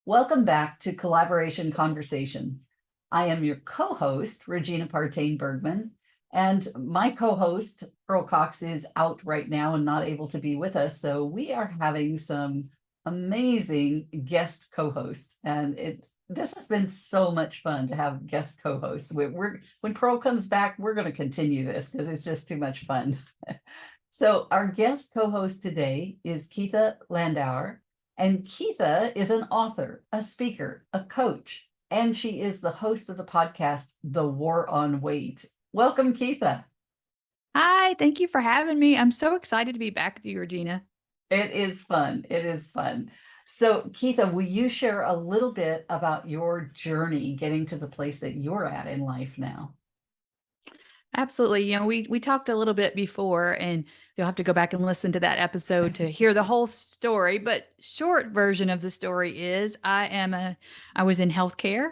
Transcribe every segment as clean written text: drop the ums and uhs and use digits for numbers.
Welcome back to Collaboration Conversations. I am your co-host, Regina Partain Bergman, and my co-host, Earl Cox, is out right now and not able to be with us. So we are having some amazing guest co-hosts, and this has been so much fun to have guest co-hosts. When Pearl comes back, we're going to continue this because it's just too much fun. So our guest co-host today is Keatha Landauer. And Keatha is an author, a speaker, a coach, and she is the host of the podcast, The War on Weight. Welcome, Keatha. Hi, thank you for having me. I'm so excited to be back with you, Regina. It is fun. It is fun. So, Keitha, will you share a little bit about your journey getting to the place that you're at in life now? Absolutely. We talked a little bit before, and you'll have to go back and listen to that episode to hear the whole story. But short version of the story is I was in healthcare,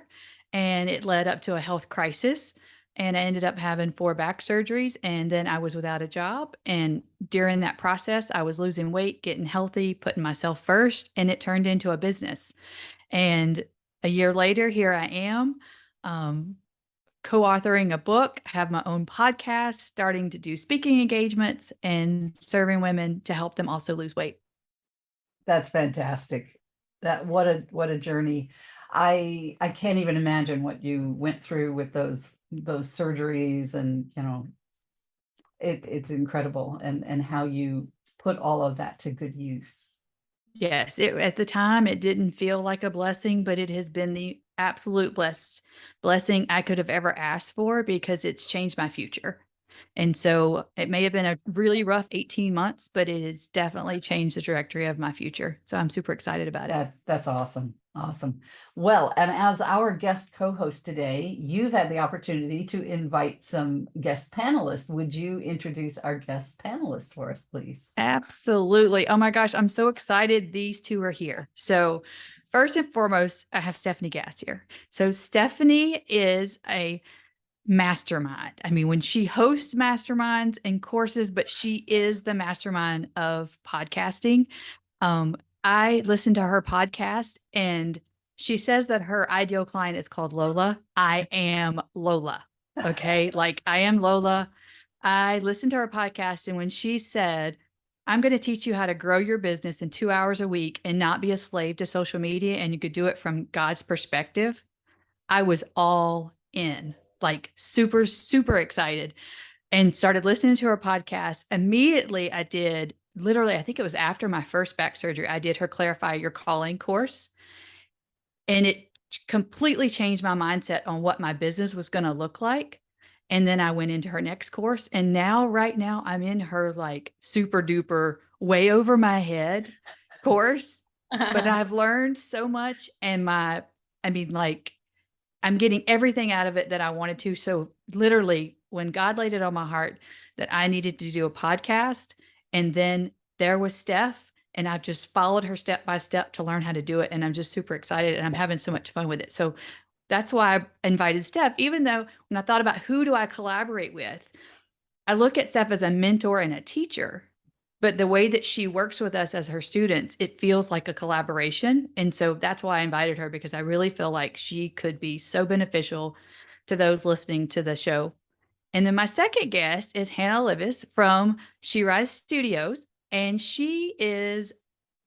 and it led up to a health crisis. And I ended up having 4 back surgeries, and then I was without a job. And during that process, I was losing weight, getting healthy, putting myself first, and it turned into a business. And a year later, here I am. Um, Co-authoring a book, have my own podcast, starting to do speaking engagements and serving women to help them also lose weight. That's fantastic. That what a journey. I can't even imagine what you went through with those surgeries, and it's incredible, and how you put all of that to good use. Yes, at the time it didn't feel like a blessing, but it has been the absolute blessing I could have ever asked for because it's changed my future. And so it may have been a really rough 18 months, but it has definitely changed the trajectory of my future. So I'm super excited about it. That's awesome. Awesome. Well, and as our guest co-host today, you've had the opportunity to invite some guest panelists. Would you introduce our guest panelists for us, please? Absolutely. Oh my gosh, I'm so excited these two are here. So, first and foremost, I have Stefanie Gass here. So, Stefanie is a mastermind. I mean, when she hosts masterminds and courses, but she is the mastermind of podcasting. Um, I listen to her podcast, and she says that her ideal client is called Lola. I am Lola. Okay. Like I am Lola. I listened to her podcast, and when she said, I'm going to teach you how to grow your business in 2 hours a week and not be a slave to social media, and you could do it from God's perspective, I was all in, like super, super excited, and started listening to her podcast. Immediately, I did literally, I think it was after my first back surgery, I did her Clarify Your Calling course. And it completely changed my mindset on what my business was going to look like. And then I went into her next course. And now, right now, I'm in her like super duper, way over my head course. But I've learned so much. And I mean, like, I'm getting everything out of it that I wanted to. So literally, when God laid it on my heart that I needed to do a podcast, and then there was Steph, and I've just followed her step by step to learn how to do it. And I'm just super excited, and I'm having so much fun with it. So that's why I invited Steph, even though when I thought about who do I collaborate with, I look at Steph as a mentor and a teacher, but the way that she works with us as her students, it feels like a collaboration. And so that's why I invited her, because I really feel like she could be so beneficial to those listening to the show. And then my second guest is Hanna Olivas from She Rise Studios, and she is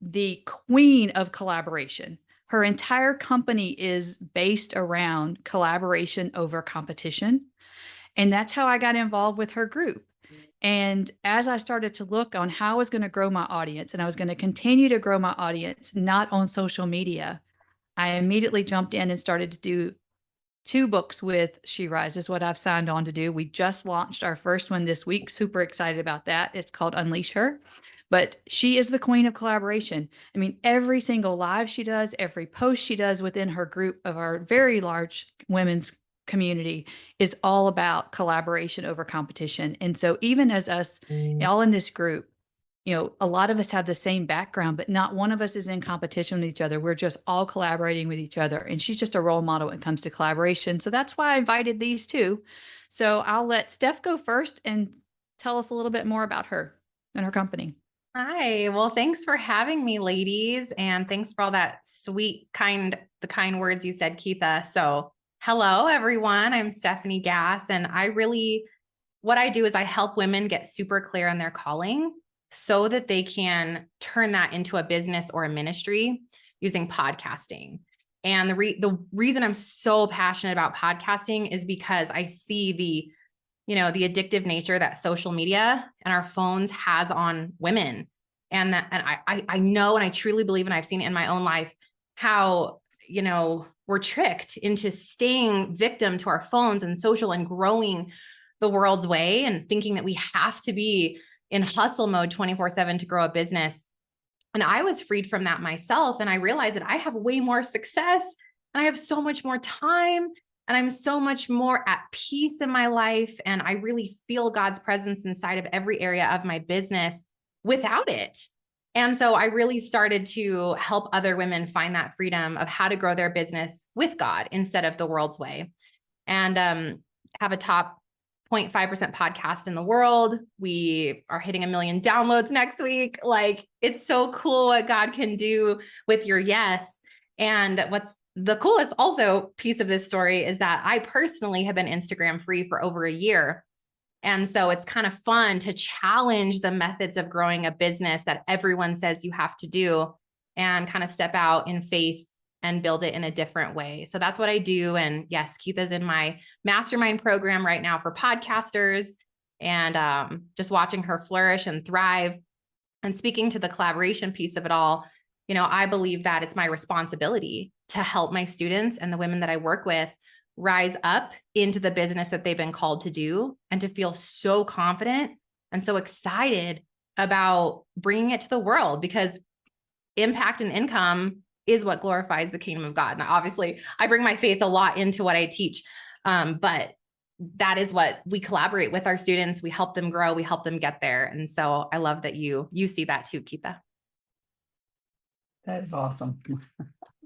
the queen of collaboration. Her entire company is based around collaboration over competition. And that's how I got involved with her group. And as I started to look on how I was going to grow my audience, and I was going to continue to grow my audience, not on social media, I immediately jumped in and started to do 2 books with She Rise, is what I've signed on to do. We just launched our first one this week. Super excited about that. It's called Unleash Her. But she is the queen of collaboration. I mean, every single live she does, every post she does within her group of our very large women's community is all about collaboration over competition. And so even as us all in this group, a lot of us have the same background, but not one of us is in competition with each other. We're just all collaborating with each other. And she's just a role model when it comes to collaboration. So that's why I invited these two. So I'll let Steph go first and tell us a little bit more about her and her company. Hi. Well, thanks for having me, ladies. And thanks for all that sweet, the kind words you said, Keitha. So, hello, everyone. I'm Stefanie Gass. And what I do is I help women get super clear on their calling so that they can turn that into a business or a ministry using podcasting. And the reason I'm so passionate about podcasting is because I see the addictive nature that social media and our phones has on women. And I know, and I truly believe, and I've seen it in my own life, how, we're tricked into staying victim to our phones and social and growing the world's way and thinking that we have to be in hustle mode 24/7 to grow a business. And I was freed from that myself. And I realized that I have way more success and I have so much more time and I'm so much more at peace in my life. And I really feel God's presence inside of every area of my business without it. And so I really started to help other women find that freedom of how to grow their business with God instead of the world's way. And have a top 0.5% podcast in the world. We are hitting 1 million downloads next week. Like, it's so cool what God can do with your yes. And what's the coolest also piece of this story is that I personally have been Instagram free for over a year. And so it's kind of fun to challenge the methods of growing a business that everyone says you have to do and kind of step out in faith and build it in a different way. So that's what I do. And yes, Keitha's in my mastermind program right now for podcasters, and just watching her flourish and thrive. And speaking to the collaboration piece of it all, I believe that it's my responsibility to help my students and the women that I work with rise up into the business that they've been called to do and to feel so confident and so excited about bringing it to the world, because impact and income is what glorifies the kingdom of God. And obviously I bring my faith a lot into what I teach. But that is what we collaborate with our students. We help them grow, we help them get there. And so I love that you see that too, Keitha. That is awesome.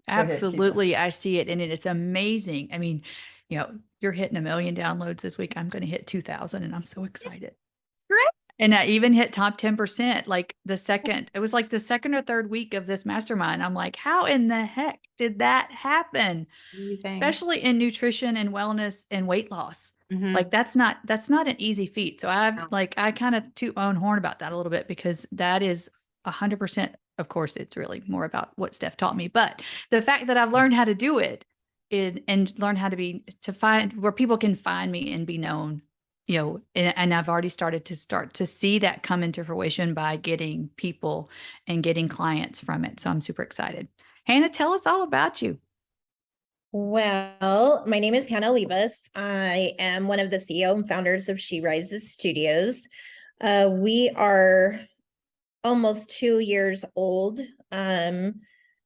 Absolutely. I see it. And it's amazing. I mean, you're hitting 1 million downloads this week. I'm going to hit 2,000 and I'm so excited. It's great. And I even hit top 10%, it was like the second or third week of this mastermind. I'm like, how in the heck did that happen? Amazing. Especially in nutrition and wellness and weight loss. Mm-hmm. Like that's not an easy feat. So I kind of toot my own horn about that a little bit, because that is 100%. Of course, it's really more about what Steph taught me, but the fact that I've learned how to do it and learn how to find where people can find me and be known, and I've already started to see that come into fruition by getting people and getting clients from it. So I'm super excited. Hanna, tell us all about you. Well, my name is Hanna Olivas. I am one of the CEO and founders of She Rises Studios. We are almost 2 years old.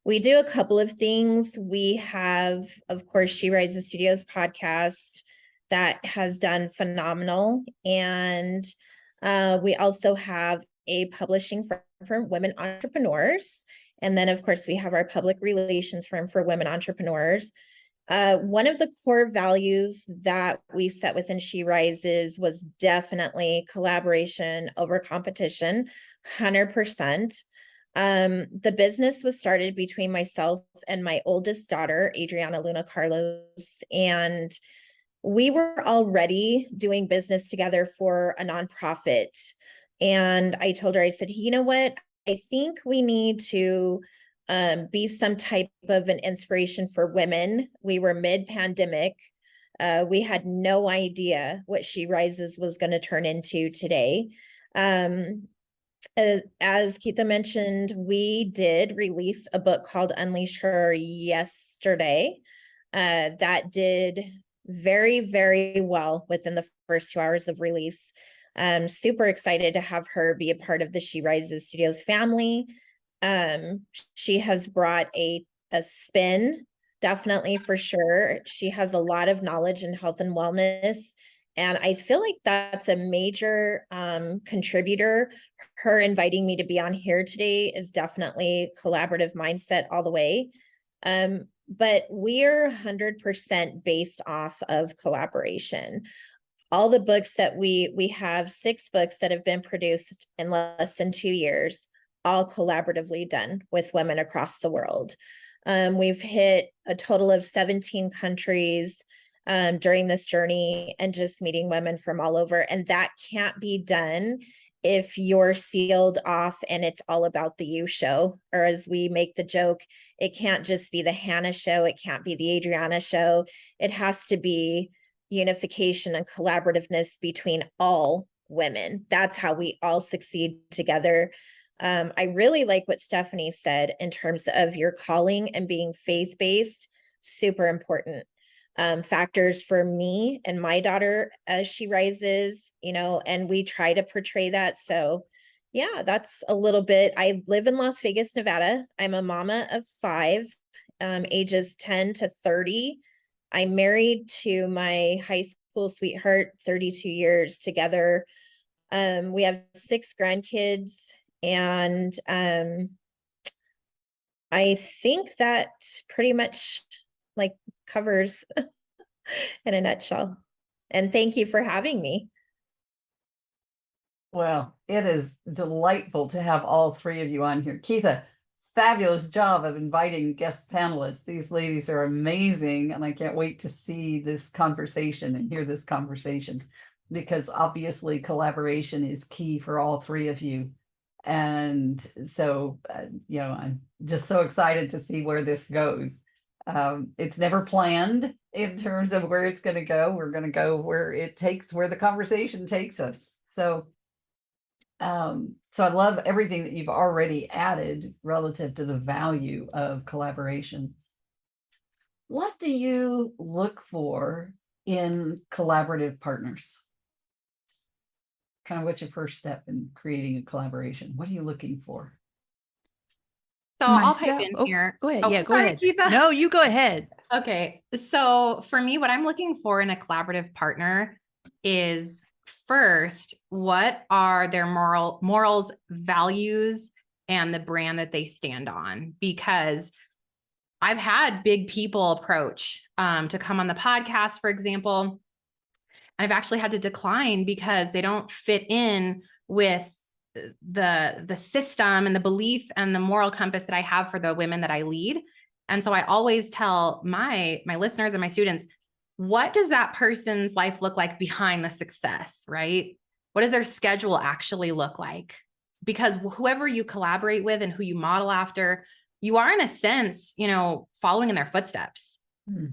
We do a couple of things. We have, of course, She Rises Studios podcast that has done phenomenal. And we also have a publishing firm for women entrepreneurs. And then, of course, we have our public relations firm for women entrepreneurs. One of the core values that we set within She Rises was definitely collaboration over competition, 100%. The business was started between myself and my oldest daughter, Adriana Luna Carlos, and we were already doing business together for a nonprofit. And I told her, I said, you know what? I think we need to be some type of an inspiration for women. We were mid-pandemic. We had no idea what She Rises was going to turn into today. As Keitha mentioned, we did release a book called Unleash Her yesterday. That did very, very well within the first 2 hours of release. I'm super excited to have her be a part of the She Rises Studios family. She has brought a spin, definitely, for sure. She has a lot of knowledge in health and wellness. And I feel like that's a major contributor. Her inviting me to be on here today is definitely collaborative mindset all the way. But we're 100% based off of collaboration. All the books that we have 6 books that have been produced in less than 2 years. all collaboratively done with women across the world. We've hit a total of 17 countries during this journey, and just meeting women from all over. And that can't be done if you're sealed off and it's all about the you show, or as we make the joke, it can't just be the Hanna show. It can't be the Adriana show. It has to be unification and collaborativeness between all women. That's how we all succeed together. I really like what Stefanie said in terms of your calling and being faith-based, super important. Factors for me and my daughter as she rises, and we try to portray that. So yeah, that's a little bit. I live in Las Vegas, Nevada. I'm a mama of 5, ages 10 to 30. I'm married to my high school sweetheart, 32 years together. We have 6 grandkids, and I think that pretty much covers in a nutshell. And thank you for having me. Well, it is delightful to have all 3 of you on here. Keatha, fabulous job of inviting guest panelists. These ladies are amazing, and I can't wait to see this conversation and hear this conversation, because obviously collaboration is key for all 3 of you. And so, I'm just so excited to see where this goes. It's never planned in terms of where it's going to go. We're going to go where the conversation takes us. So I love everything that you've already added relative to the value of collaborations. What do you look for in collaborative partners? Kind of what's your first step in creating a collaboration? What are you looking for? So I'll pipe in here. Go ahead. Oh, Yeah, go sorry, ahead. Keitha. No, you go ahead. Okay. So for me, what I'm looking for in a collaborative partner is, first, what are their morals, values, and the brand that they stand on? Because I've had big people approach to come on the podcast, for example, and I've actually had to decline because they don't fit in with the system and the belief and the moral compass that I have for the women that I lead. And so I always tell my listeners and my students, what does that person's life look like behind the success, right? What does their schedule actually look like? Because whoever you collaborate with and who you model after, you are, in a sense, following in their footsteps.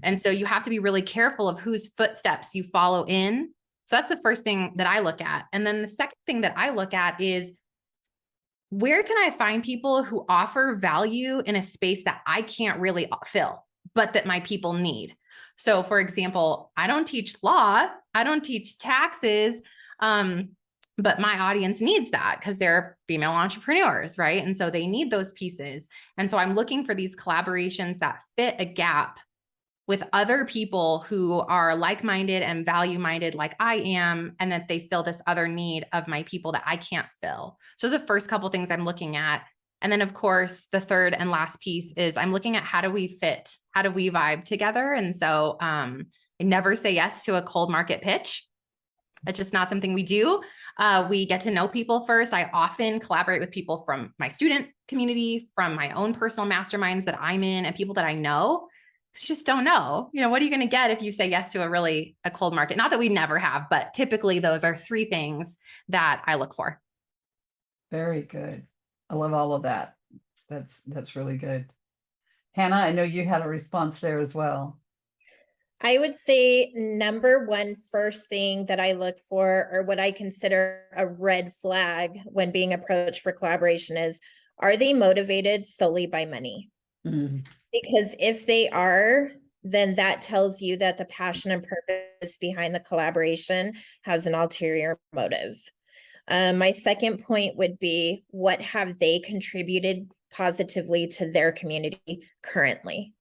And so you have to be really careful of whose footsteps you follow in. So that's the first thing that I look at. And then the second thing that I look at is, where can I find people who offer value in a space that I can't really fill, but that my people need? So for example, I don't teach law, I don't teach taxes, but my audience needs that because they're female entrepreneurs, right? And so they need those pieces. And so I'm looking for these collaborations that fit a gap with other people who are like-minded and value-minded like I am, and that they fill this other need of my people that I can't fill. So the first couple things I'm looking at. And then of course, the third and last piece is I'm looking at, how do we fit? How do we vibe together? And so I never say yes to a cold market pitch. It's just not something we do. We get to know people first. I often collaborate with people from my student community, from my own personal masterminds that I'm in, and people that I know. You just don't know, what are you going to get if you say yes to a cold market? Not that we never have, but typically those are 3 things that I look for. Very good. I love all of that. That's really good. Hanna, I know you had a response there as well. I would say number 1 first thing that I look for, or what I consider a red flag when being approached for collaboration, is, are they motivated solely by money? Mm-hmm. Because if they are, then that tells you that the passion and purpose behind the collaboration has an ulterior motive. My second point would be, what have they contributed positively to their community currently?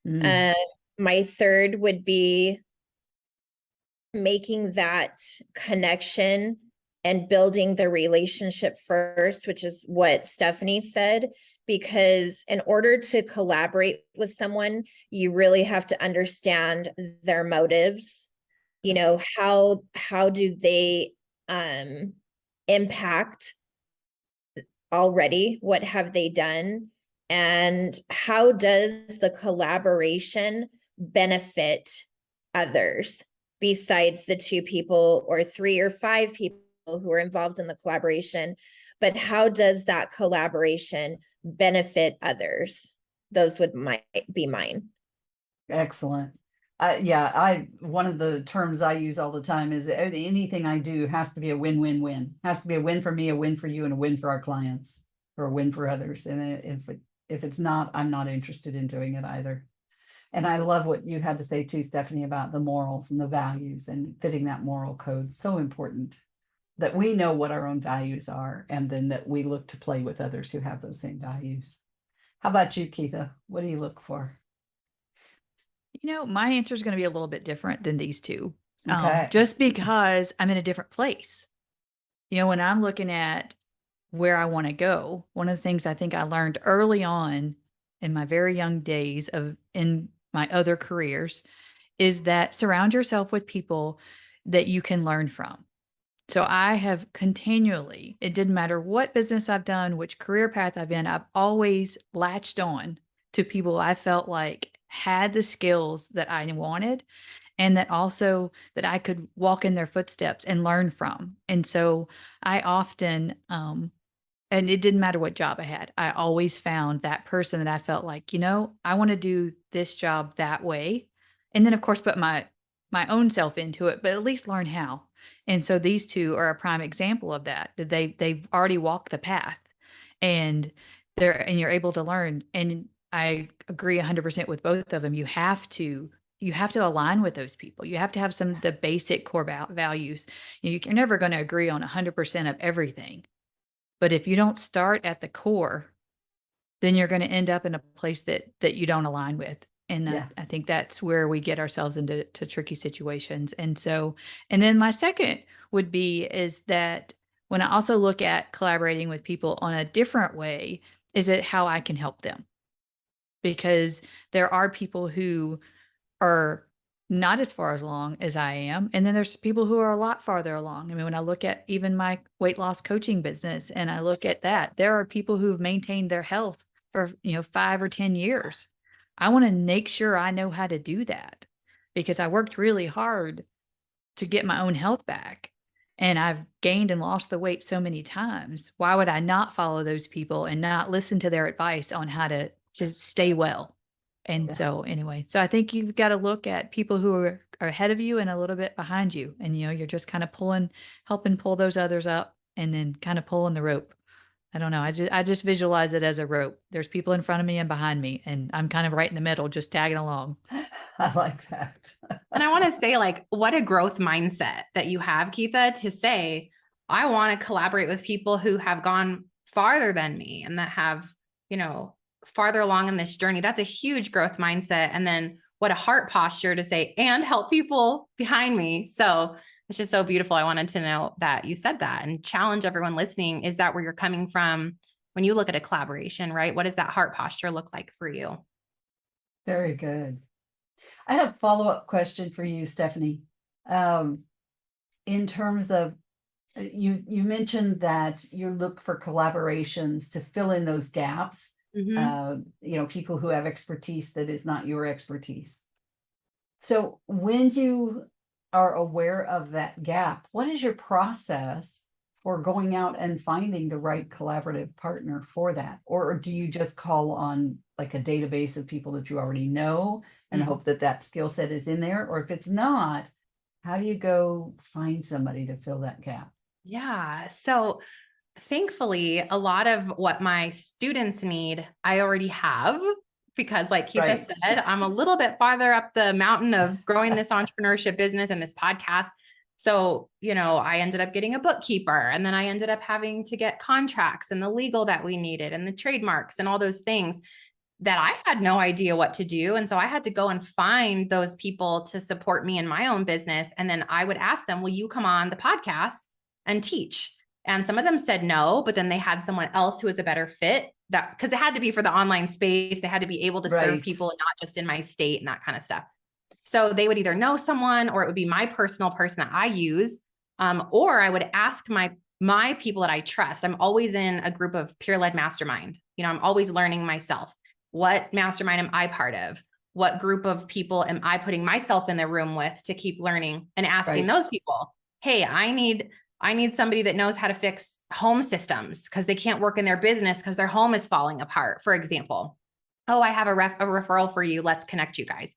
My third would be making that connection and building the relationship first, which is what Stefanie said, because in order to collaborate with someone, you really have to understand their motives. How do they impact already? What have they done? And how does the collaboration benefit others besides the 2 people or 3 or 5 people who are involved in the collaboration? But how does that collaboration benefit others? Those might be mine. Excellent. One of the terms I use all the time is anything I do has to be a win-win-win. Has to be a win for me, a win for you, and a win for our clients, or a win for others. And if it's not, I'm not interested in doing it either. And I love what you had to say too, Stefanie, about the morals and the values and fitting that moral code. So important that we know what our own values are, and then that we look to play with others who have those same values. How about you, Keatha? What do you look for? My answer is going to be a little bit different than these two, Okay. just because I'm in a different place. When I'm looking at where I want to go, one of the things I think I learned early on in my very young days in my other careers is that surround yourself with people that you can learn from. So I have continually, it didn't matter what business I've done, which career path I've been, I've always latched on to people I felt like had the skills that I wanted, and that also that I could walk in their footsteps and learn from. And so I often, and it didn't matter what job I had, I always found that person that I felt like, I want to do this job that way. And then of course, put my own self into it, but at least learn how. And so these two are a prime example of that they've already walked the path, and you're able to learn. And I agree 100% with both of them. You have to align with those people. You have to have some of the basic core values. You're never going to agree on 100% of everything. But if you don't start at the core, then you're going to end up in a place that you don't align with. And Yeah. I think that's where we get ourselves into tricky situations. And then my second would be is that when I also look at collaborating with people on a different way, is it how I can help them? Because there are people who are not as far along as I am. And then there's people who are a lot farther along. I mean, when I look at even my weight loss coaching business and I look at that, there are people who've maintained their health for, 5 or 10 years. I want to make sure I know how to do that because I worked really hard to get my own health back. And I've gained and lost the weight so many times. Why would I not follow those people and not listen to their advice on how to stay well? And Yeah. so anyway, so I think you've got to look at people who are ahead of you and a little bit behind you. And, you're just kind of helping pull those others up and then kind of pulling the rope. I don't know. I just visualize it as a rope. There's people in front of me and behind me, and I'm kind of right in the middle, just tagging along. I like that. And I want to say, what a growth mindset that you have, Keatha, to say, I want to collaborate with people who have gone farther than me and that have, farther along in this journey. That's a huge growth mindset. And then what a heart posture to say, and help people behind me. So it's just so beautiful. I wanted to know that you said that and challenge everyone listening. Is that where you're coming from when you look at a collaboration, right? What does that heart posture look like for you? Very good. I have a follow-up question for you, Stefanie. In terms of, you mentioned that you look for collaborations to fill in those gaps. Mm-hmm. People who have expertise that is not your expertise. So when you are aware of that gap, what is your process for going out and finding the right collaborative partner for that? Or do you just call on like a database of people that you already know and hope that that skill set is in there? Or if it's not, how do you go find somebody to fill that gap? Yeah. So thankfully, a lot of what my students need, I already have, because like Keatha Right. said, I'm a little bit farther up the mountain of growing this entrepreneurship business and this podcast. So, I ended up getting a bookkeeper, and then I ended up having to get contracts and the legal that we needed and the trademarks and all those things that I had no idea what to do. And so I had to go and find those people to support me in my own business. And then I would ask them, will you come on the podcast and teach? And some of them said no, but then they had someone else who was a better fit, that because it had to be for the online space. They had to be able to serve people and not just in my state and that kind of stuff. So they would either know someone, or it would be my personal person that I use. Or I would ask my my people that I trust. I'm always in a group of peer-led mastermind. I'm always learning myself. What mastermind am I part of? What group of people am I putting myself in the room with to keep learning and asking those people, hey, I need somebody that knows how to fix home systems because they can't work in their business because their home is falling apart, for example. Oh, I have a referral for you. Let's connect you guys.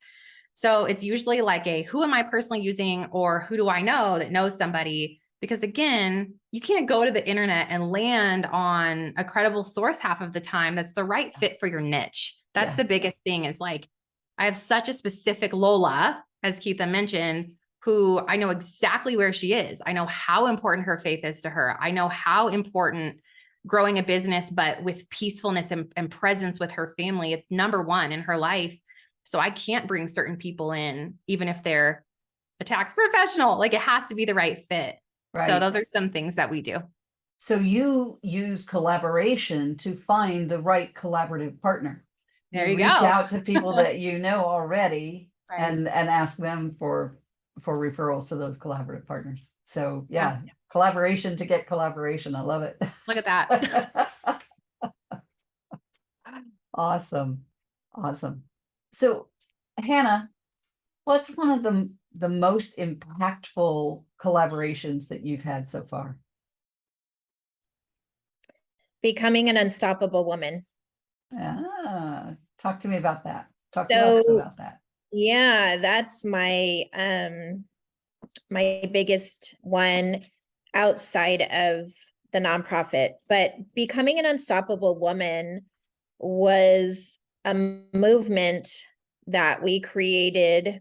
So it's usually like who am I personally using, or who do I know that knows somebody? Because again, you can't go to the internet and land on a credible source half of the time that's the right fit for your niche. That's the biggest thing, is like, I have such a specific Lola, as Keatha mentioned, who I know exactly where she is. I know how important her faith is to her. I know how important growing a business, but with peacefulness and presence with her family, it's number one in her life. So I can't bring certain people in, even if they're a tax professional. Like, it has to be the right fit. Right. So those are some things that we do. So you use collaboration to find the right collaborative partner. There you reach go. out to people that you know already Right. and ask them for referrals to those collaborative partners. So yeah, collaboration to get collaboration. I love it. Look at that. Awesome. So Hanna, what's one of the most impactful collaborations that you've had so far? Becoming an unstoppable woman. Talk to me about that. Talk to us about that. Yeah, that's my my biggest one outside of the nonprofit. But becoming an unstoppable woman was a movement that we created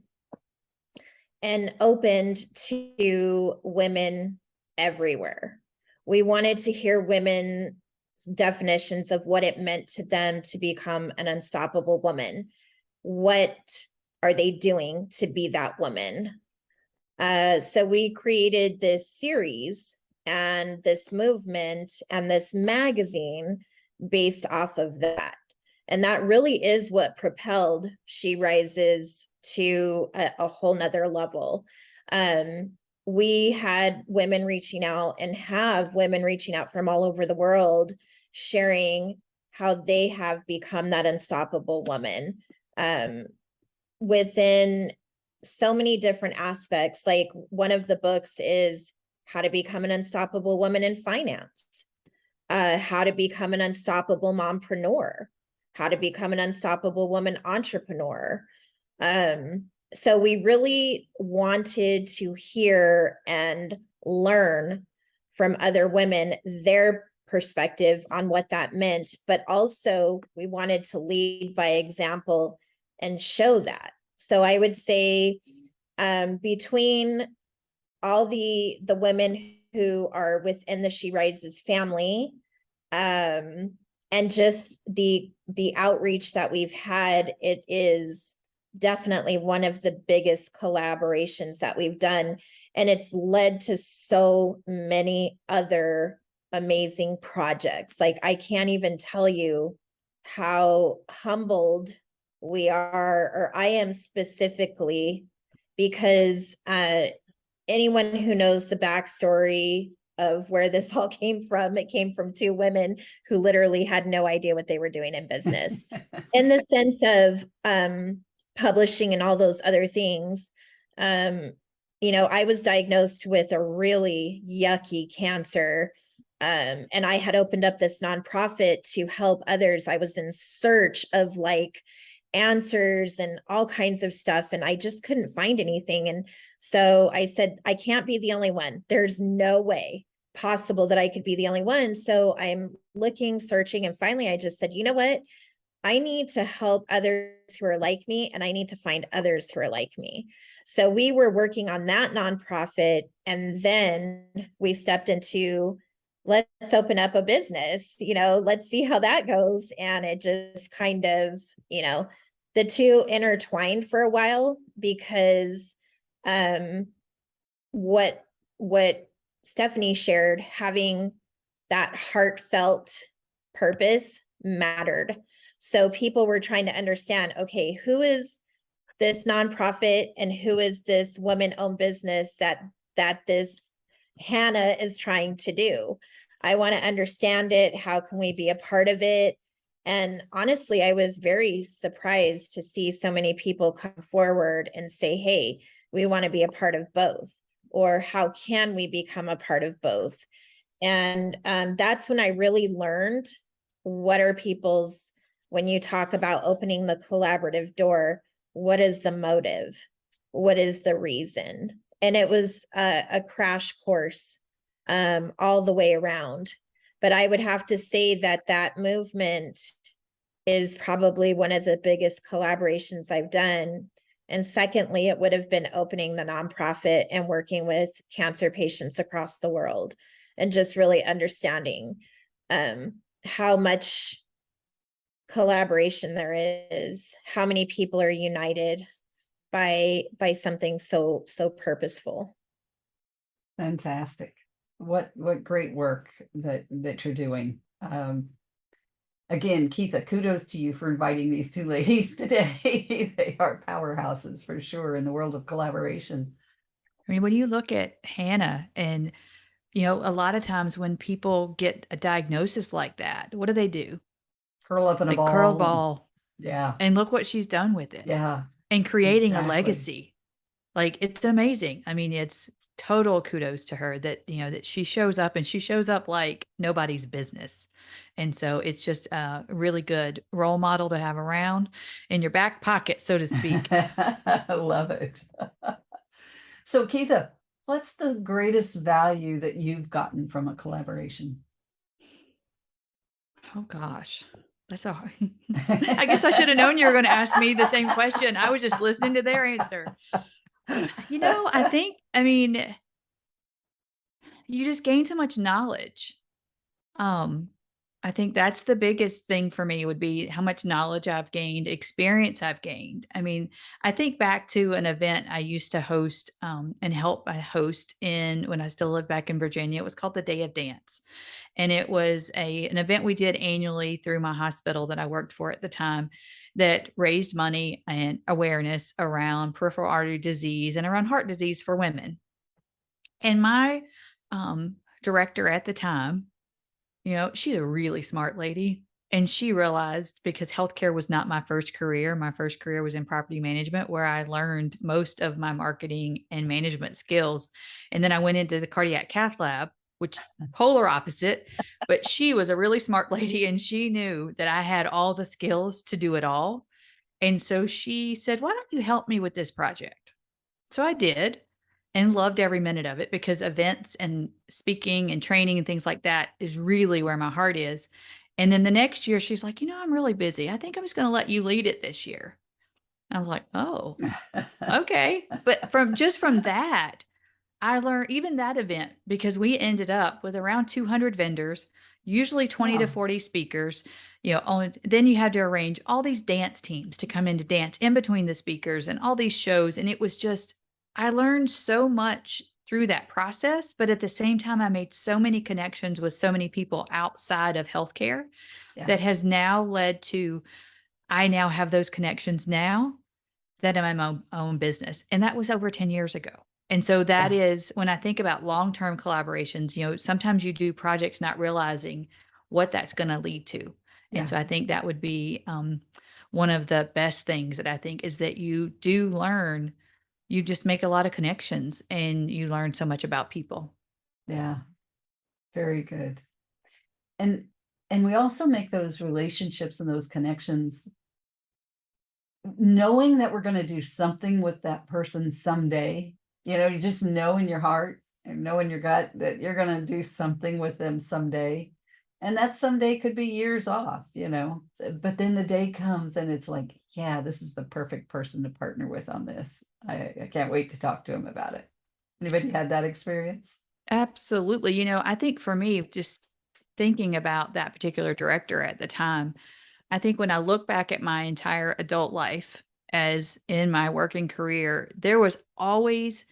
and opened to women everywhere. We wanted to hear women's definitions of what it meant to them to become an unstoppable woman. What are they doing to be that woman? So we created this series and this movement and this magazine based off of that. And that really is what propelled She Rises to a whole nother level. We had women reaching out and have women reaching out from all over the world, sharing how they have become that unstoppable woman within so many different aspects. Like, one of the books is How to Become an Unstoppable Woman in Finance, How to Become an Unstoppable Mompreneur, How to Become an Unstoppable Woman Entrepreneur. So we really wanted to hear and learn from other women, their perspective on what that meant, but also we wanted to lead by example and show that. So I would say between all the women who are within the She Rises family, and just the outreach that we've had, it is definitely one of the biggest collaborations that we've done. And it's led to so many other amazing projects. Like, I can't even tell you how humbled we are, or I am specifically, because anyone who knows the backstory of where this all came from, it came from two women who literally had no idea what they were doing in business. In the sense of publishing and all those other things. I was diagnosed with a really yucky cancer. And I had opened up this nonprofit to help others. I was in search of answers and all kinds of stuff, and I just couldn't find anything. And so I said, I can't be the only one. There's no way possible that I could be the only one. So I'm looking, searching, and finally I just said, you know what? I need to help others who are like me, and I need to find others who are like me. So we were working on that nonprofit, and then we stepped into, let's open up a business, let's see how that goes. And it just kind of, the two intertwined for a while, because what Stefanie shared, having that heartfelt purpose mattered. So people were trying to understand, okay, who is this nonprofit and who is this woman-owned business that this Hanna is trying to do. I want to understand it. How can we be a part of it? And honestly, I was very surprised to see so many people come forward and say, hey, we want to be a part of both, or how can we become a part of both? And that's when I really learned what are people's, when you talk about opening the collaborative door, what is the motive? What is the reason? And it was a crash course all the way around. But I would have to say that that movement is probably one of the biggest collaborations I've done. And secondly, it would have been opening the nonprofit and working with cancer patients across the world and just really understanding how much collaboration there is, how many people are united by something so purposeful. Fantastic. What great work that you're doing. Again, Keatha, kudos to you for inviting these two ladies today. They are powerhouses for sure in the world of collaboration. I mean, when you look at Hanna, and you know, a lot of times when people get a diagnosis like that, what do? Curl up in a They ball. curl a ball. Yeah. And look what she's done with it. Yeah. And creating a Exactly. legacy. Like, it's amazing. I mean, it's total kudos to her that, you know, that she shows up, and she shows up like nobody's business. And so it's just a really good role model to have around in your back pocket, so to speak. I love it. So Keatha, what's the greatest value that you've gotten from a collaboration? Oh gosh, that's a hard. I guess I should have known you were going to ask me the same question. I was just listening to their answer. You know, I mean, you just gain so much knowledge. I think that's the biggest thing for me, would be how much knowledge I've gained, experience I've gained. I mean, I think back to an event I used to host and help I host in when I still lived back in Virginia. It was called the Day of Dance. And it was an event we did annually through my hospital that I worked for at the time, that raised money and awareness around peripheral artery disease and around heart disease for women. And my director at the time, you know, she's a really smart lady. And she realized, because healthcare was not my first career was in property management, where I learned most of my marketing and management skills. And then I went into the cardiac cath lab, which polar opposite, but she was a really smart lady, and she knew that I had all the skills to do it all. And so she said, why don't you help me with this project? So I did, and loved every minute of it, because events and speaking and training and things like that is really where my heart is. And then the next year she's like, you know, I'm really busy. I think I'm just going to let you lead it this year. And I was like, oh, okay. But from that, I learned even that event, because we ended up with around 200 vendors, usually 20 to 40 speakers, you know, then you had to arrange all these dance teams to come in to dance in between the speakers and all these shows. And it was just, I learned so much through that process, but at the same time, I made so many connections with so many people outside of healthcare that has now led to, I now have those connections now that I'm my own business. And that was over 10 years ago. And so that is, when I think about long-term collaborations, you know, sometimes you do projects not realizing what that's going to lead to. And so I think that would be one of the best things that I think, is that you do learn, you just make a lot of connections, and you learn so much about people. Yeah. Very good. And we also make those relationships and those connections knowing that we're going to do something with that person someday. You know, you just know in your heart and know in your gut that you're going to do something with them someday. And that someday could be years off, you know, but then the day comes and it's like, yeah, this is the perfect person to partner with on this. I can't wait to talk to him about it. Anybody had that experience? Absolutely. You know, I think for me, just thinking about that particular director at the time, I think when I look back at my entire adult life, as in my working career, there was always,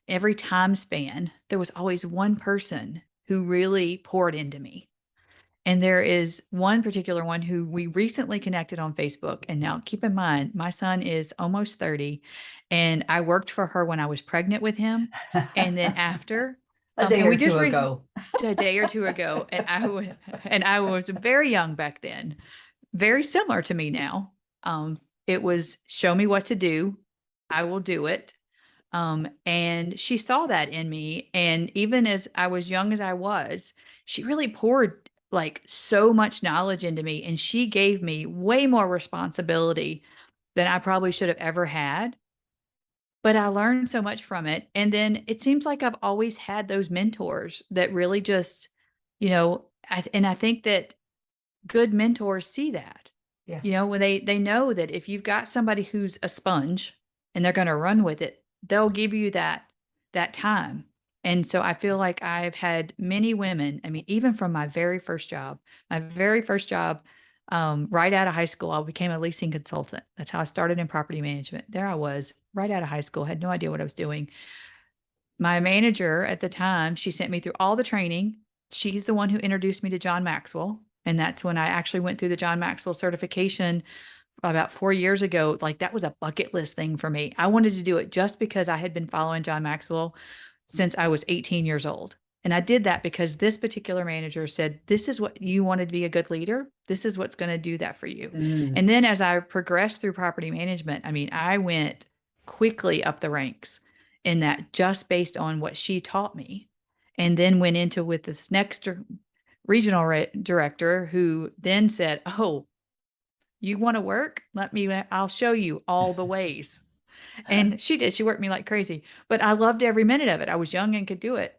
every time span, there was always one person who really poured into me. And there is one particular one who we recently connected on Facebook. And now keep in mind, my son is almost 30, and I worked for her when I was pregnant with him. And then after, A day and or we just two ago. a day or two ago, and I was very young back then, very similar to me now. It was show me what to do, I will do it. And she saw that in me, and even as I was young as I was, she really poured like so much knowledge into me, and she gave me way more responsibility than I probably should have ever had. But I learned so much from it. And then it seems like I've always had those mentors that really just, and I think that good mentors see that, Yes. when they know that if you've got somebody who's a sponge and they're going to run with it, they'll give you that time. And so I feel like I've had many women, I mean, even from my very first job, right out of high school, I became a leasing consultant. That's how I started in property management. There I was right out of high school, had no idea what I was doing. My manager at the time, she sent me through all the training. She's the one who introduced me to John Maxwell. And that's when I actually went through the John Maxwell certification about 4 years ago. Like that was a bucket list thing for me. I wanted to do it just because I had been following John Maxwell since I was 18 years old. And I did that because this particular manager said, this is what you wanted to be a good leader. This is what's going to do that for you. And then as I progressed through property management, I mean, I went quickly up the ranks in that just based on what she taught me. And then went into with this next regional director who then said, oh, you want to work? I'll show you all the ways. And she did. She worked me like crazy, but I loved every minute of it. I was young and could do it.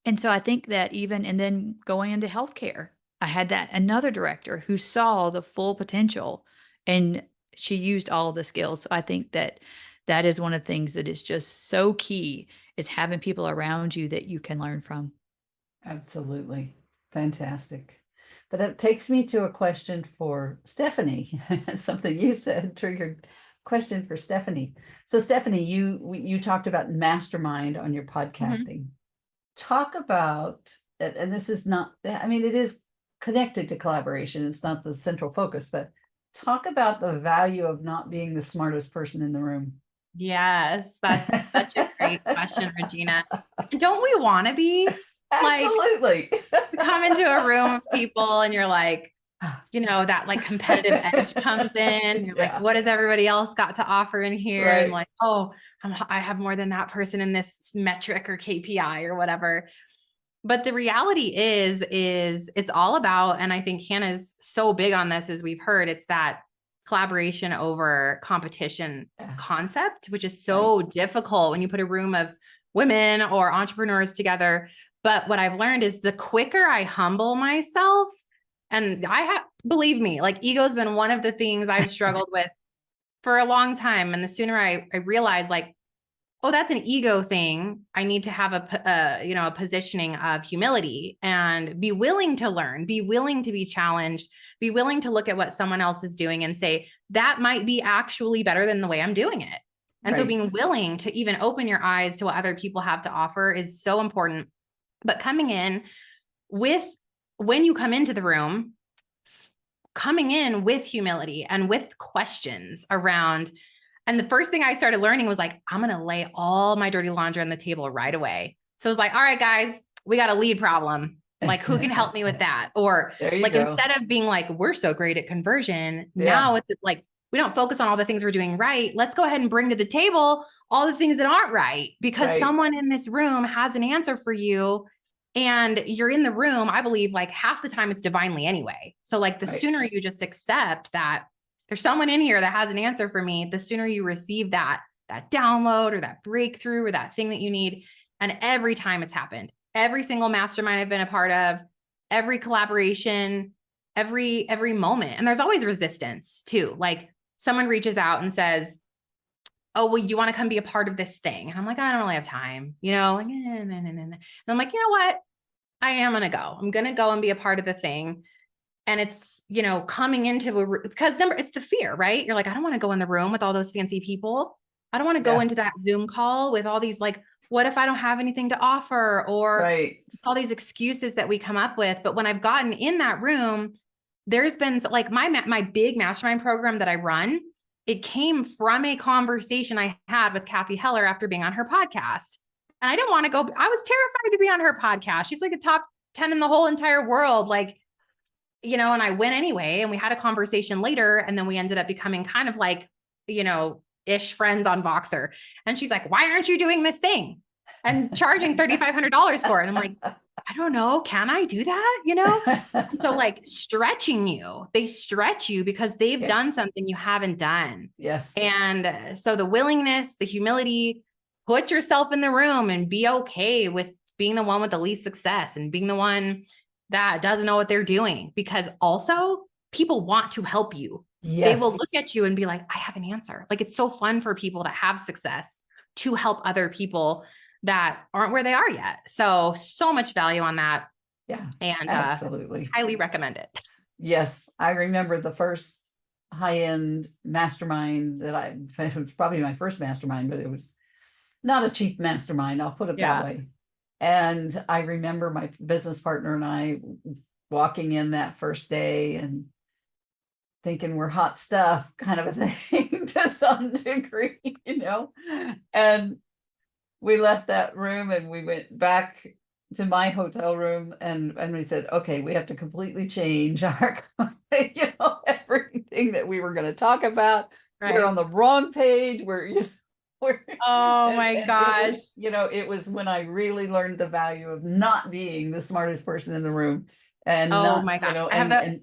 And so I think that and then going into healthcare, I had another director who saw the full potential and she used all the skills. So I think that is one of the things that is just so key is having people around you that you can learn from. Absolutely. Fantastic. But that takes me to a question for Stefanie. Something you said triggered question for Stefanie. So Stefanie, you talked about mastermind on your podcasting. Talk about, and this is not, I mean, it is connected to collaboration. It's not the central focus, but talk about the value of not being the smartest person in the room. Yes, that's such a great question, Regina. Don't we want to be? Absolutely. Like, come into a room of people and you're like, that like competitive edge comes in. You're like, what has everybody else got to offer in here? Right. And like, oh, I have more than that person in this metric or KPI or whatever. But the reality is it's all about, and I think Hannah's so big on this, as we've heard, it's that collaboration over competition concept, which is so difficult when you put a room of women or entrepreneurs together. But what I've learned is the quicker I humble myself, and believe me, like ego's been one of the things I've struggled with for a long time. And the sooner I realize like, oh, that's an ego thing, I need to have a positioning of humility and be willing to learn, be willing to be challenged, be willing to look at what someone else is doing and say, that might be actually better than the way I'm doing it. And so being willing to even open your eyes to what other people have to offer is so important. But coming in when you come into the room, coming in with humility and with questions around. And the first thing I started learning was like, I'm going to lay all my dirty laundry on the table right away. So it was like, all right, guys, we got a lead problem. Like, who can help me with that? Or like, instead of being like, we're so great at conversion, now it's like, we don't focus on all the things we're doing right. Let's go ahead and bring to the table all the things that aren't right, because someone in this room has an answer for you. And you're in the room, I believe, like half the time it's divinely anyway. So like the sooner you just accept that there's someone in here that has an answer for me, the sooner you receive that download or that breakthrough or that thing that you need. And every time it's happened, every single mastermind I've been a part of, every collaboration, every moment. And there's always resistance too. Like someone reaches out and says, oh, well, you want to come be a part of this thing? And I'm like, I don't really have time, like, And I'm like, you know what? I am going to go. I'm going to go and be a part of the thing. And it's, coming into because it's the fear, right? You're like, I don't want to go in the room with all those fancy people. I don't want to go into that Zoom call with all these, like, what if I don't have anything to offer, or all these excuses that we come up with. But when I've gotten in that room, there's been like my big mastermind program that I run. It came from a conversation I had with Kathy Heller after being on her podcast. And I didn't want to go. I was terrified to be on her podcast. She's like a top 10 in the whole entire world. Like, you know, and I went anyway, and we had a conversation later, and then we ended up becoming kind of like, you know, ish friends on Voxer. And she's like, why aren't you doing this thing and charging $3,500 for it? And I'm like, I don't know. Can I do that? You know? And so like stretching you, they stretch you because they've done something you haven't done. Yes. And so the willingness, the humility, put yourself in the room and be okay with being the one with the least success and being the one that doesn't know what they're doing, because also people want to help you. Yes. They will look at you and be like, I have an answer. Like, it's so fun for people that have success to help other people that aren't where they are yet. So much value on that. Yeah, And absolutely. highly recommend it. Yes. I remember the first high-end mastermind that it was probably my first mastermind, but it was not a cheap mastermind. I'll put it that way. And I remember my business partner and I walking in that first day and thinking we're hot stuff, kind of a thing to some degree, you know. And we left that room and we went back to my hotel room, and we said, okay, we have to completely change our, you know, everything that we were going to talk about. Right. We're on the wrong page. Oh my gosh. It was when I really learned the value of not being the smartest person in the room. And my gosh. I have that.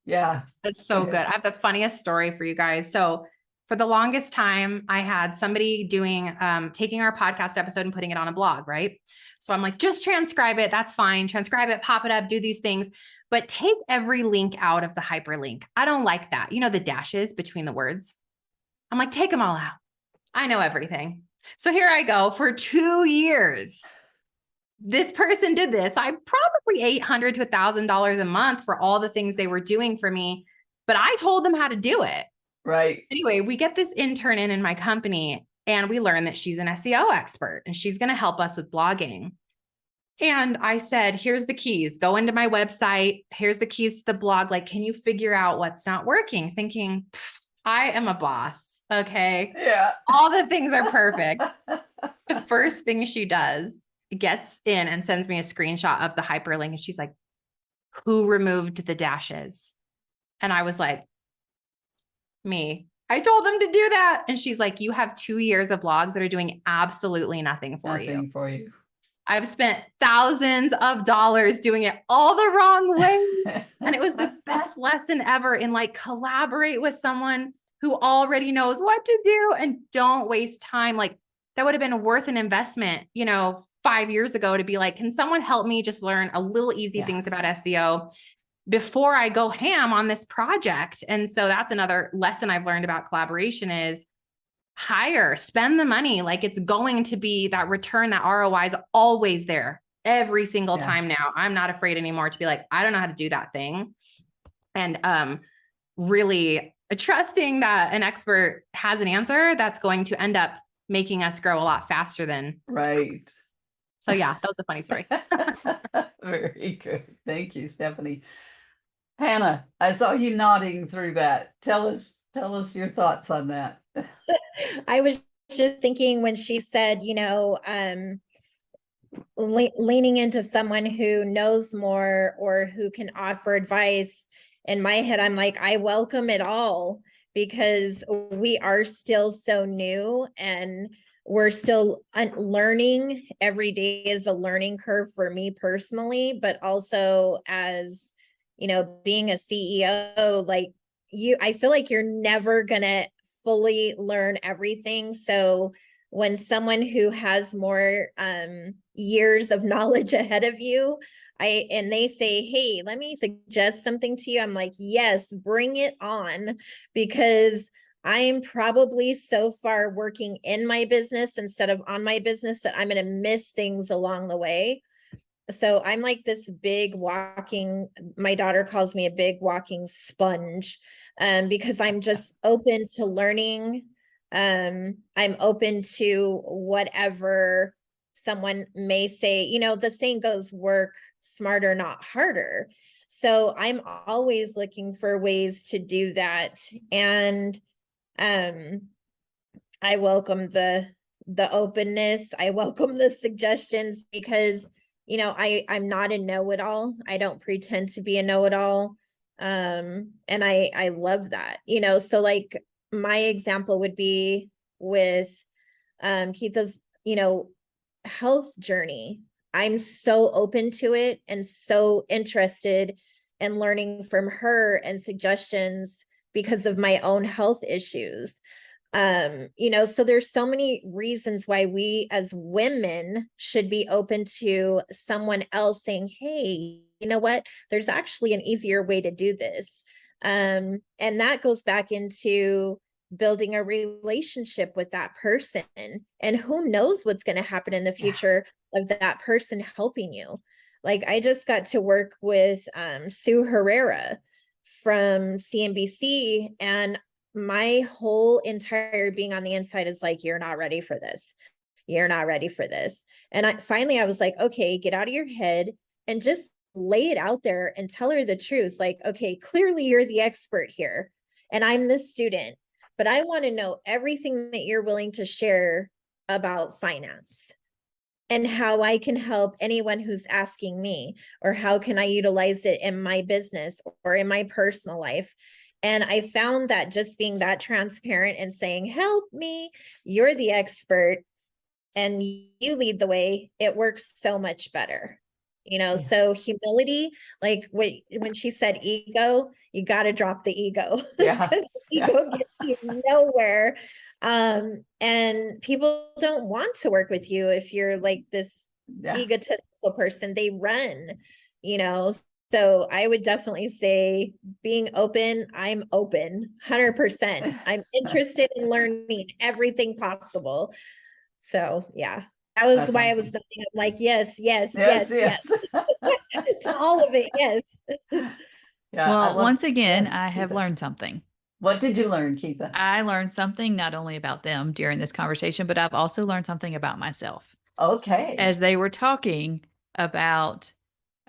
Yeah. That's so good. I have the funniest story for you guys. So for the longest time, I had somebody doing, taking our podcast episode and putting it on a blog, right? So I'm like, just transcribe it. That's fine. Transcribe it, pop it up, do these things, but take every link out of the hyperlink. I don't like that. You know, the dashes between the words. I'm like, take them all out. I know everything. So here I go for 2 years. This person did this. I probably $800 to $1,000 a month for all the things they were doing for me, but I told them how to do it. Right. Anyway, we get this intern in my company, and we learn that she's an SEO expert and she's going to help us with blogging. And I said, here's the keys. Go into my website. Here's the keys to the blog. Like, can you figure out what's not working? Thinking, I am a boss. Okay. Yeah. All the things are perfect. The first thing she does, gets in and sends me a screenshot of the hyperlink. And she's like, who removed the dashes? And I was like, me. I told them to do that. And she's like, you have 2 years of blogs that are doing absolutely nothing for you. I've spent thousands of dollars doing it all the wrong way. And it was the best lesson ever in like, collaborate with someone who already knows what to do and don't waste time. Like, that would have been worth an investment, 5 years ago, to be like, can someone help me just learn a little easy things about SEO before I go ham on this project? And so that's another lesson I've learned about collaboration is hire, spend the money. Like, it's going to be that return, that ROI is always there every single time now. I'm not afraid anymore to be like, I don't know how to do that thing. And really trusting that an expert has an answer that's going to end up making us grow a lot faster than. Right. So yeah, that was a funny story. Very good. Thank you, Stefanie. Hanna, I saw you nodding through that. Tell us your thoughts on that. I was just thinking when she said, leaning into someone who knows more or who can offer advice. In my head, I'm like, I welcome it all, because we are still so new and we're still learning. Every day is a learning curve for me personally, but also as, being a CEO, like I feel like you're never gonna fully learn everything. So when someone who has more years of knowledge ahead of you, and they say, hey, let me suggest something to you, I'm like, yes, bring it on, because I am probably so far working in my business instead of on my business that I'm going to miss things along the way. So I'm like this big walking, my daughter calls me a big walking sponge, because I'm just open to learning. I'm open to whatever someone may say. The saying goes, work smarter, not harder. So I'm always looking for ways to do that. And I welcome the the openness. I welcome the suggestions because, I'm not a know-it-all. I don't pretend to be a know-it-all. And I love that, so like my example would be with Keitha's, health journey. I'm so open to it and so interested in learning from her and suggestions because of my own health issues. So there's so many reasons why we as women should be open to someone else saying, hey, you know what, there's actually an easier way to do this. And that goes back into building a relationship with that person, and who knows what's going to happen in the future of that person helping you. Like I just got to work with Sue Herrera from CNBC, and my whole entire being on the inside is like, you're not ready for this. You're not ready for this. And I was like, okay, get out of your head and just lay it out there and tell her the truth. Like, okay, clearly you're the expert here and I'm the student, but I want to know everything that you're willing to share about finance and how I can help anyone who's asking me, or how can I utilize it in my business or in my personal life. And I found that just being that transparent and saying, help me, you're the expert and you lead the way, it works so much better. So humility, like when she said ego, you got to drop the ego. Yeah. Because ego gets you nowhere. And people don't want to work with you if you're like this egotistical person. They run, you know. So I would definitely say being open, I'm open 100%. I'm interested in learning everything possible. So yeah, that was That's why I awesome. was thinking, I'm like, yes, Yes. to all of it. Yes. Yeah. Well, once again, yes, I have Keitha. learned something. What did you learn, Keitha? I learned something not only about them during this conversation, but I've also learned something about myself. Okay. As they were talking about,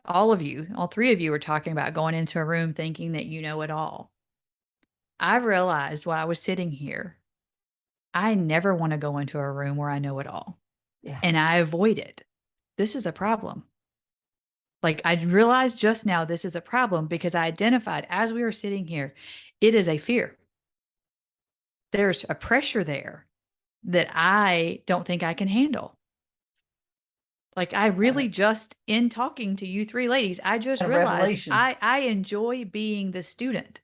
all of you, all three of you were talking about going into a room thinking that you know it all. I realized while I was sitting here, I never want to go into a room where I know it all. Yeah. And I avoid it. This is a problem. Like I realized just now, this is a problem because I identified as we were sitting here, it is a fear. There's a pressure there that I don't think I can handle. Like I really just, in talking to you three ladies, I just A realized revelation. I enjoy being the student.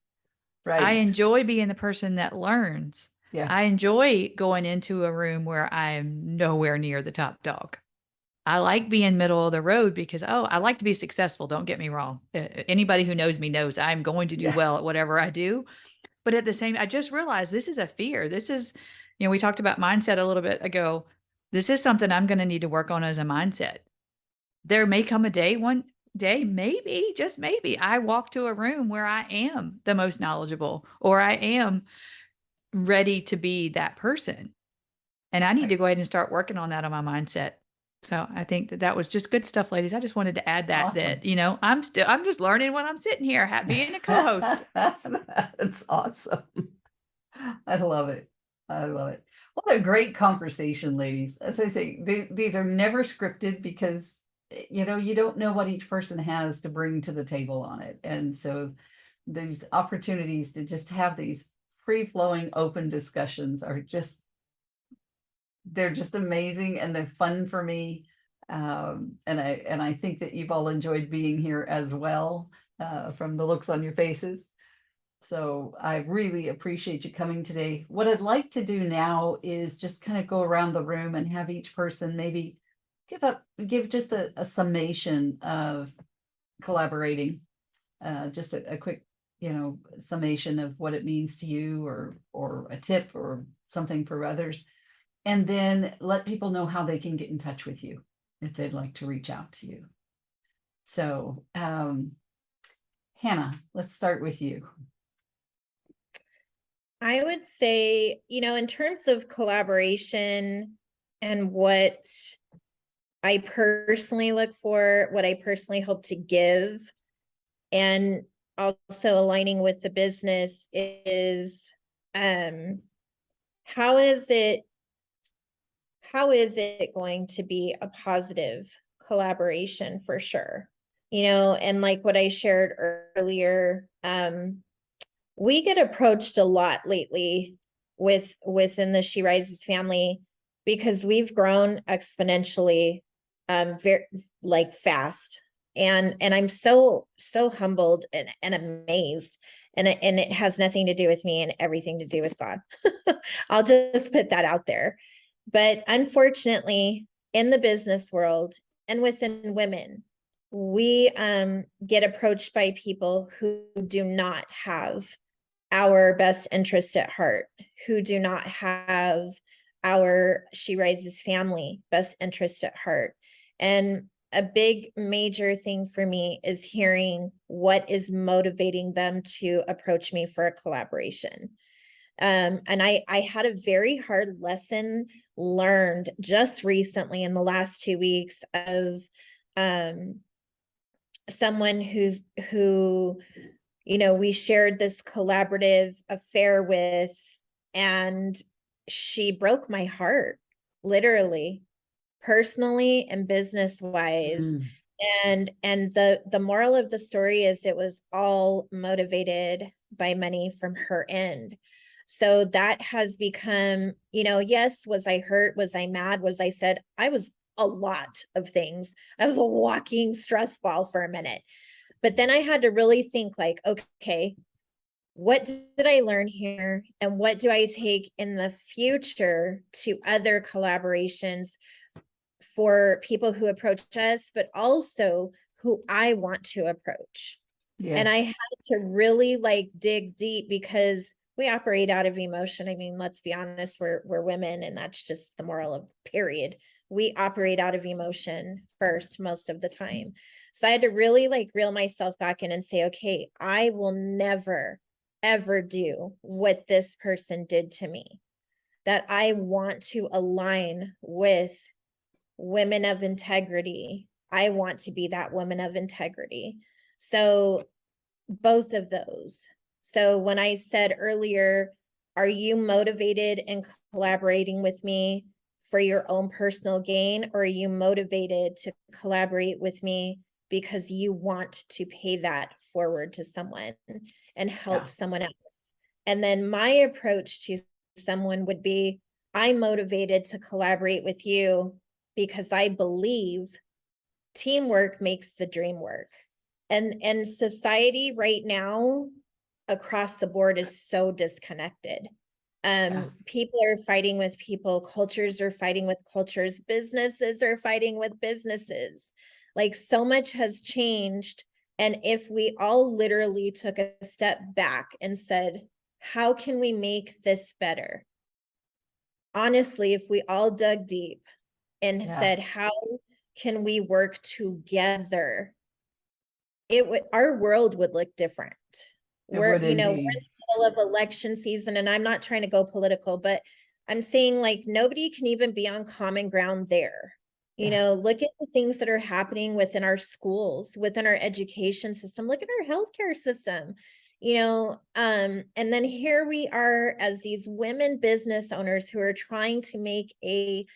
Right. I enjoy being the person that learns. Yes. I enjoy going into a room where I'm nowhere near the top dog. I like being middle of the road because, I like to be successful. Don't get me wrong. Anybody who knows me knows I'm going to do well at whatever I do. But at the same, I just realized this is a fear. This is, we talked about mindset a little bit ago. This is something I'm going to need to work on as a mindset. There may come a day, one day, maybe, just maybe, I walk to a room where I am the most knowledgeable or I am ready to be that person. And I need to go ahead and start working on that on my mindset. So I think that was just good stuff, ladies. I just wanted to add that, Awesome. I'm just learning when I'm sitting here, being a co-host. That's awesome. I love it. I love it. What a great conversation, ladies. As I say, these are never scripted because, you don't know what each person has to bring to the table on it. And so these opportunities to just have these free-flowing, open discussions are they're just amazing and they're fun for me. And I think that you've all enjoyed being here as well, from the looks on your faces. So I really appreciate you coming today. What I'd like to do now is just kind of go around the room and have each person maybe give just a summation of collaborating, just a quick, summation of what it means to you, or a tip or something for others. And then let people know how they can get in touch with you if they'd like to reach out to you. So, Hanna, let's start with you. I would say, in terms of collaboration and what I personally look for, what I personally hope to give, and also aligning with the business is, how how is it going to be a positive collaboration for sure? You know, and like what I shared earlier, we get approached a lot lately within the She Rises family because we've grown exponentially, very like fast. And I'm so humbled and amazed. And it has nothing to do with me and everything to do with God. I'll just put that out there. But unfortunately, in the business world and within women, we get approached by people who do not have our best interest at heart, who do not have our She Rises family best interest at heart. And a big major thing for me is hearing what is motivating them to approach me for a collaboration. And I had a very hard lesson learned just recently in the last 2 weeks of someone who, you know, we shared this collaborative affair with, and she broke my heart, literally, personally and business wise. And the moral of the story is it was all motivated by money from her end. So that has become, you know, yes, was I hurt? Was I mad? Was I sad? I was a lot of things. I was a walking stress ball for a minute. But then I had to really think like, okay, what did I learn here? And what do I take in the future to other collaborations for people who approach us, but also who I want to approach? Yes. And I had to really like dig deep because we operate out of emotion. I mean, let's be honest, we're women, and that's just the moral of period. We operate out of emotion first most of the time. So I had to really like reel myself back in and say, okay, I will never, ever do what this person did to me. That I want to align with women of integrity. I want to be that woman of integrity. So both of those. So when I said earlier, are you motivated in collaborating with me for your own personal gain, or are you motivated to collaborate with me because you want to pay that forward to someone and help someone else? And then my approach to someone would be, I'm motivated to collaborate with you because I believe teamwork makes the dream work. And society right now across the board is so disconnected. People are fighting with people, cultures are fighting with cultures, businesses are fighting with businesses. Like so much has changed. And if we all literally took a step back and said, how can we make this better? Honestly, if we all dug deep and said, how can we work together? Our world would look different. We're in the middle of election season, and I'm not trying to go political, but I'm saying like nobody can even be on common ground there. You know, look at the things that are happening within our schools, within our education system, look at our healthcare system, you know, and then here we are as these women business owners who are trying to make a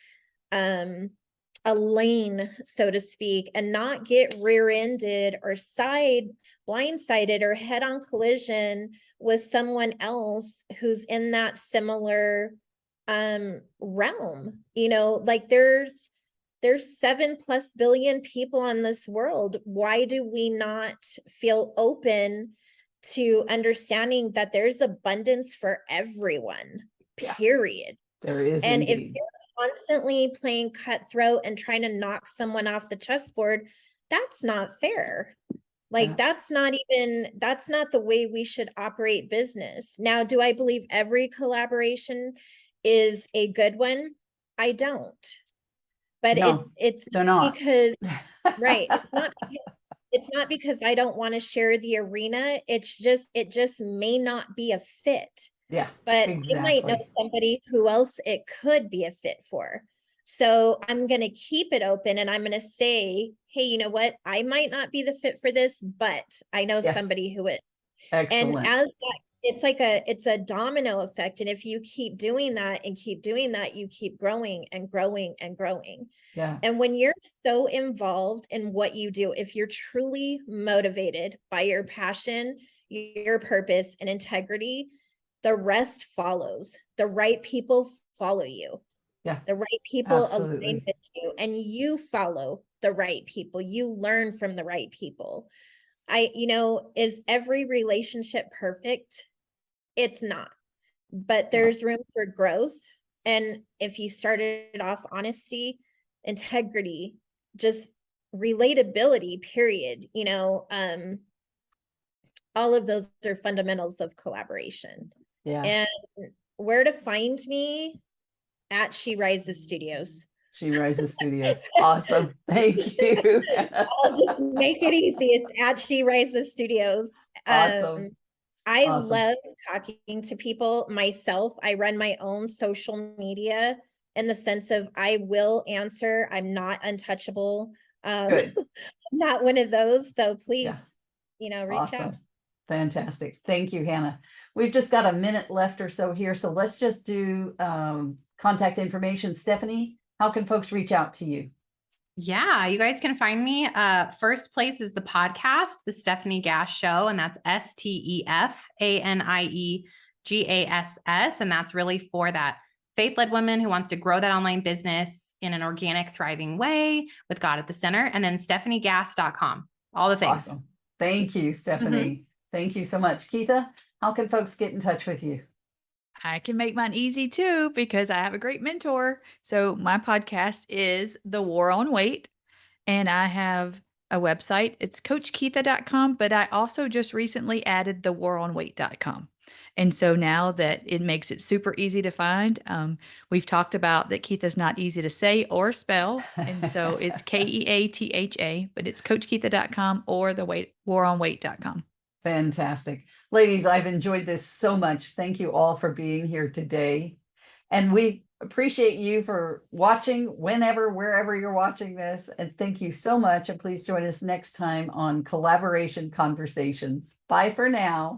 lane, so to speak, and not get rear-ended or blindsided or head-on collision with someone else who's in that similar realm. You know, like there's 7+ billion people on this world. Why do we not feel open to understanding that there's abundance for everyone, period? There is. And indeed. if you're constantly playing cutthroat and trying to knock someone off the chessboard, that's not fair. Like that's not the way we should operate business. Now, do I believe every collaboration is a good one? I don't. But it's not because right, it's not because I don't want to share the arena. It just may not be a fit. But I might know somebody who else it could be a fit for. So I'm going to keep it open, and I'm going to say, hey, you know what? I might not be the fit for this, but I know somebody who is. Excellent. And it's a domino effect. And if you keep doing that and keep doing that, you keep growing and growing and growing. Yeah. And when you're so involved in what you do, if you're truly motivated by your passion, your purpose and integrity, the rest follows. The right people follow you. Yeah. The right people align Absolutely. with you, and you follow the right people. You learn from the right people. Is every relationship perfect? It's not, but there's room for growth. And if you started off honesty, integrity, just relatability, period, all of those are fundamentals of collaboration. Yeah. And where to find me? At She Rises Studios. She Rises Studios. Awesome. Thank you. I'll just make it easy. It's at She Rises Studios. Awesome. I Awesome. love talking to people myself. I run my own social media in the sense of I will answer. I'm not untouchable. Good. Not one of those. So please, Yeah. reach Awesome. out. Fantastic. Thank you, Hannah. We've just got a minute left or so here. So let's just do contact information. Stefanie, how can folks reach out to you? Yeah, you guys can find me. First place is the podcast, the Stefanie Gass Show, and that's STEFANIEGASS. And that's really for that faith-led woman who wants to grow that online business in an organic, thriving way with God at the center. And then StephanieGass.com. All the things. Awesome. Thank you, Stefanie. Thank you so much. Keatha, how can folks get in touch with you? I can make mine easy too because I have a great mentor. So my podcast is The War on Weight, and I have a website. It's coachkeatha.com, but I also just recently added thewaronweight.com. And so now that it makes it super easy to find, we've talked about that Keatha's not easy to say or spell. And so it's Keatha, but it's coachkeatha.com or thewaronweight.com. Fantastic. Ladies, I've enjoyed this so much. Thank you all for being here today. And we appreciate you for watching whenever, wherever you're watching this. And thank you so much. And please join us next time on Collaboration Conversations. Bye for now.